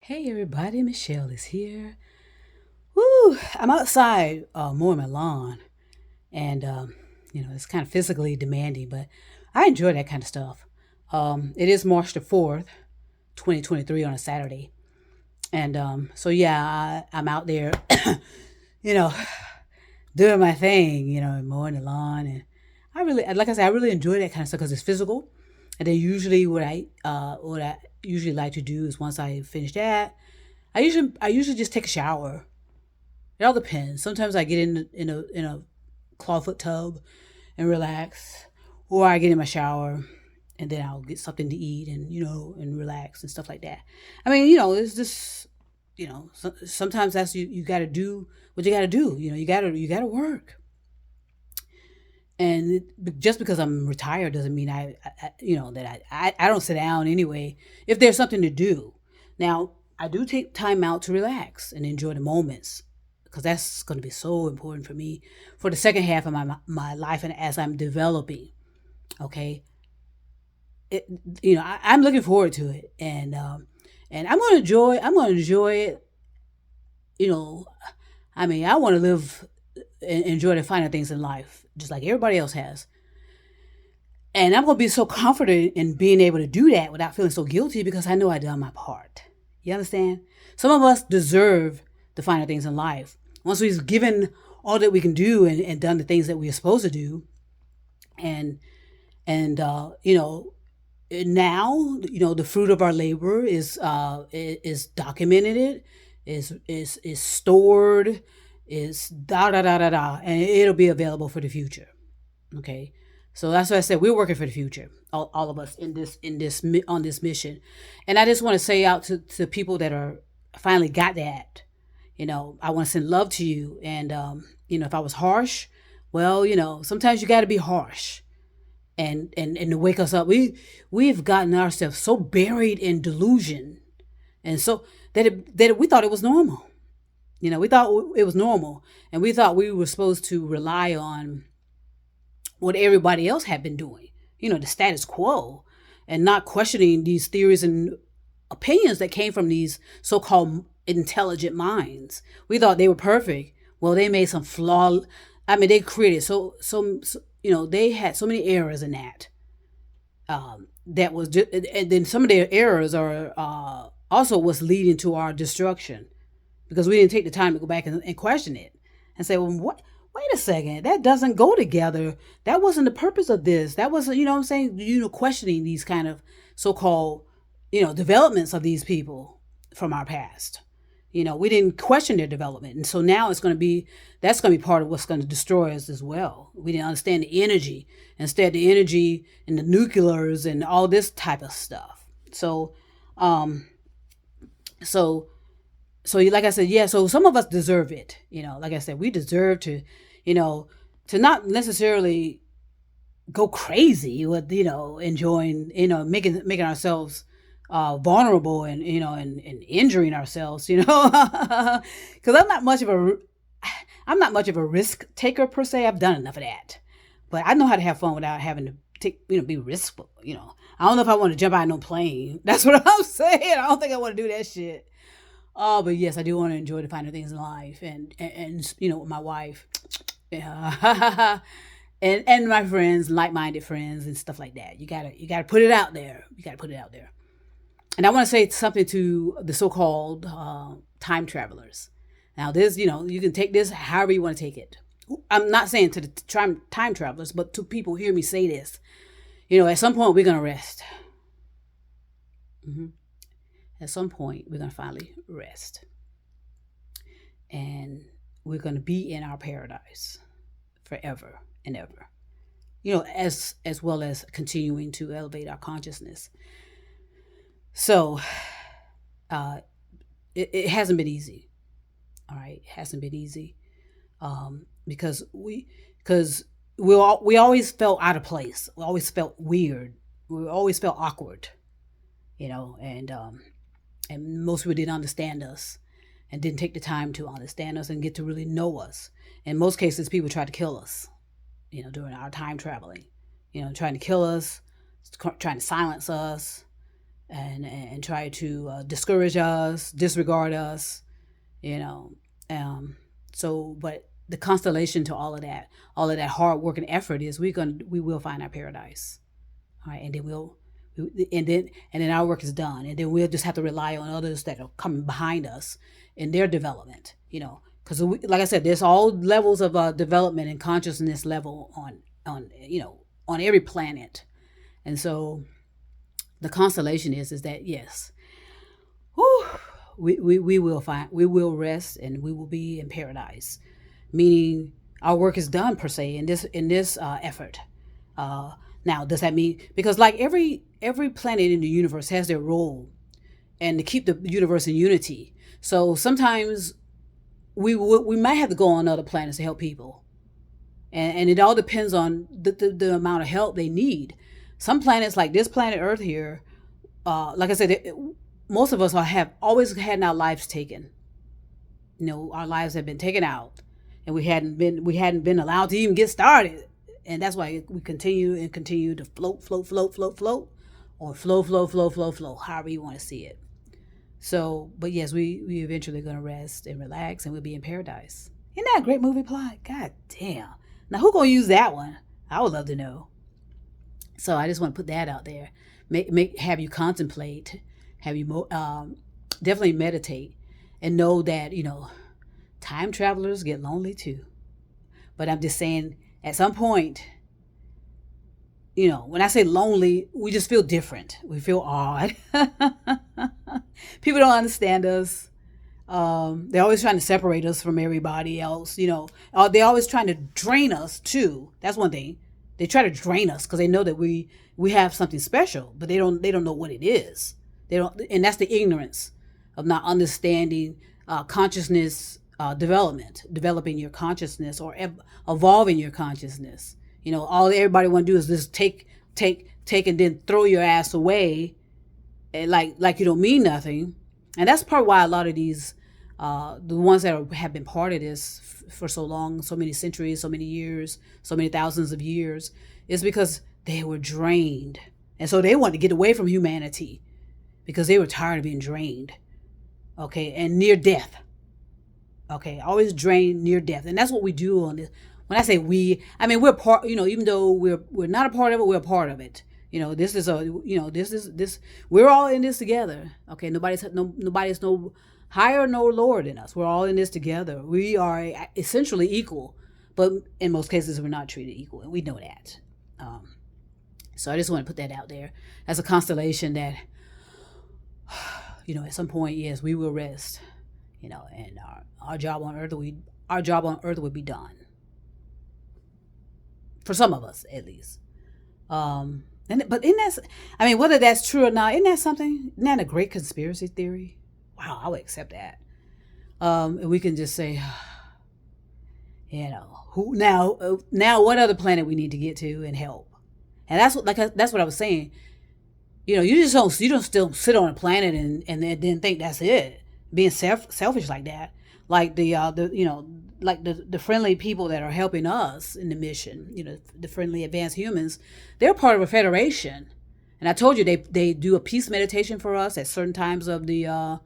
Hey everybody, Michelle is here. Woo! I'm outside mowing my lawn, and it's kind of physically demanding, but I enjoy that kind of stuff. It is March the 4th, 2023 on a Saturday, and so yeah, I'm out there, you know, doing my thing, mowing the lawn, and like I said, I really enjoy that kind of stuff because it's physical. And then usually what I usually like to do is once I finish that, I usually just take a shower. It all depends. Sometimes I get in a clawfoot tub and relax, or I get in my shower and then I'll get something to eat and and relax and stuff like that. I mean, it's just sometimes that's you got to do what you got to do. You got to work. And just because I'm retired doesn't mean that I don't sit down anyway. If there's something to do, now I do take time out to relax and enjoy the moments because that's going to be so important for me for the second half of my life and as I'm developing. Okay, I'm looking forward to it, and I'm going to enjoy it. You know, I mean, I want to live and enjoy the finer things in life, just like everybody else has. And I'm going to be so confident in being able to do that without feeling so guilty because I know I done my part. You understand? Some of us deserve the finer things in life. Once we've given all that we can do and done the things that we are supposed to do, and now the fruit of our labor is documented, is stored, is da da da da da, and it'll be available for the future. Okay, so that's what I said. We're working for the future, all of us on this mission, and I just want to say out to people that are finally got that. I want to send love to you, and if I was harsh, well, sometimes you got to be harsh, and to wake us up. We've gotten ourselves so buried in delusion, and so that we thought it was normal. We thought it was normal, and we thought we were supposed to rely on what everybody else had been doing, the status quo, and not questioning these theories and opinions that came from these so called intelligent minds. We thought they were perfect. Well, they made some flaw. I mean, they created they had so many errors in that. That was just, and then some of their errors are also what's leading to our destruction because we didn't take the time to go back and question it and say, well, what? Wait a second, that doesn't go together. That wasn't the purpose of this. That wasn't, what I'm saying, questioning these kind of so-called, developments of these people from our past. We didn't question their development. And so now that's going to be part of what's going to destroy us as well. We didn't understand the energy. Instead, the energy and the nuclears and all this type of stuff. So, so like I said, yeah, so some of us deserve it. Like I said, we deserve to not necessarily go crazy with, enjoying, making ourselves vulnerable and injuring ourselves, because I'm not much of a risk taker per se. I've done enough of that, but I know how to have fun without having to take, be riskful. I don't know if I want to jump out of no plane. That's what I'm saying. I don't think I want to do that shit. Oh, but yes, I do want to enjoy the finer things in life, and with my wife, yeah, and my friends, like-minded friends, and stuff like that. You gotta put it out there. You gotta put it out there. And I want to say something to the so-called time travelers. Now, this, you can take this however you want to take it. I'm not saying to the time travelers, but to people who hear me say this. At some point we're gonna rest. Hmm. At some point we're gonna finally rest, and we're gonna be in our paradise forever and ever. As well as continuing to elevate our consciousness. So, uh, it hasn't been easy. All right, it hasn't been easy, because we always felt out of place. We always felt weird. We always felt awkward. And most people didn't understand us and didn't take the time to understand us and get to really know us. In most cases, people tried to kill us, during our time traveling, trying to kill us, trying to silence us, and try to discourage us, disregard us, you know. Um, but the constellation to all of that hard work and effort is we will find our paradise. All right, and then and then our work is done, and then we'll just have to rely on others that are coming behind us in their development. Because like I said, there's all levels of development and consciousness level on every planet, and so the constellation is that yes, whew, we will rest and we will be in paradise, meaning our work is done per se in this effort. Now, does that mean because like every planet in the universe has their role and to keep the universe in unity? So sometimes we might have to go on other planets to help people, and it all depends on the amount of help they need. Some planets like this planet Earth here, like I said, most of us have always had our lives taken. Our lives have been taken out, and we hadn't been allowed to even get started, and that's why we continue to float, or flow, however you want to see it. So, but yes, we eventually gonna rest and relax, and we'll be in paradise. Isn't that a great movie plot? God damn! Now who gonna use that one? I would love to know. So I just want to put that out there. Have you contemplate, have you definitely meditate, and know that time travelers get lonely too. But I'm just saying, at some point, when I say lonely, we just feel different. We feel odd. People don't understand us. They're always trying to separate us from everybody else. They're always trying to drain us too. That's one thing. They try to drain us because they know that we have something special, but they don't know what it is. They don't, and that's the ignorance of not understanding consciousness developing your consciousness or evolving your consciousness. All everybody want to do is just take, and then throw your ass away, and like you don't mean nothing. And that's part why a lot of these, the ones that have been part of this for so long, so many centuries, so many years, so many thousands of years, is because they were drained. And so they wanted to get away from humanity because they were tired of being drained. Okay, and near death. Okay, always drained near death. And that's what we do on this. When I say we, I mean we're part, even though we're not a part of it, we're a part of it. This is we're all in this together. Okay, nobody's no higher nor lower than us. We're all in this together. We are essentially equal, but in most cases we're not treated equal, and we know that. So I just want to put that out there as a constellation that, at some point, yes, we will rest, and our job on earth will be done. For some of us, at least. But whether that's true or not, isn't that something? Isn't that a great conspiracy theory? Wow, I would accept that. And we can just say, who now? What other planet we need to get to and help? And that's what I was saying. You don't still sit on a planet and then think that's it. Being selfish like that, like the friendly people that are helping us in the mission, the friendly advanced humans, they're part of a federation. And I told you they do a peace meditation for us at certain times of the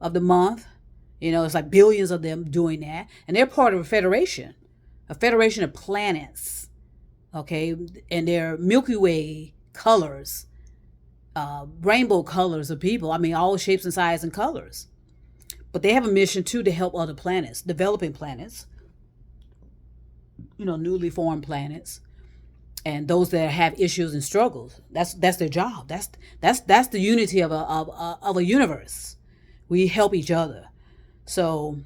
month. It's like billions of them doing that, and they're part of a federation of planets. Okay, and they're Milky Way colors, rainbow colors of people. All shapes and sizes and colors. But they have a mission too to help other planets, developing planets, newly formed planets, and those that have issues and struggles. That's their job. That's the unity of a universe. We help each other. So,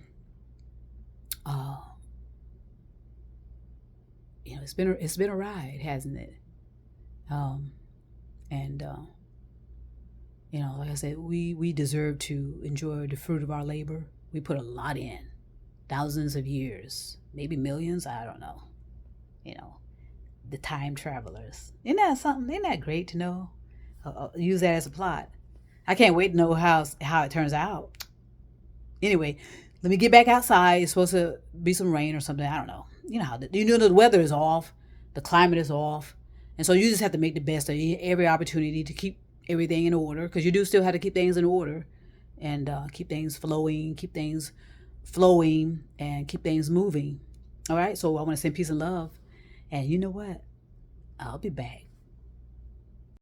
it's been a ride, hasn't it? Like I said, we deserve to enjoy the fruit of our labor. We put a lot in, thousands of years, maybe millions. I don't know. The time travelers. Isn't that something? Isn't that great to know? Use that as a plot. I can't wait to know how it turns out. Anyway, let me get back outside. It's supposed to be some rain or something. I don't know. The weather is off, the climate is off, and so you just have to make the best of every opportunity to keep everything in order, because you do still have to keep things in order and keep things flowing, and keep things moving. All right. So I want to send peace and love. And you know what? I'll be back.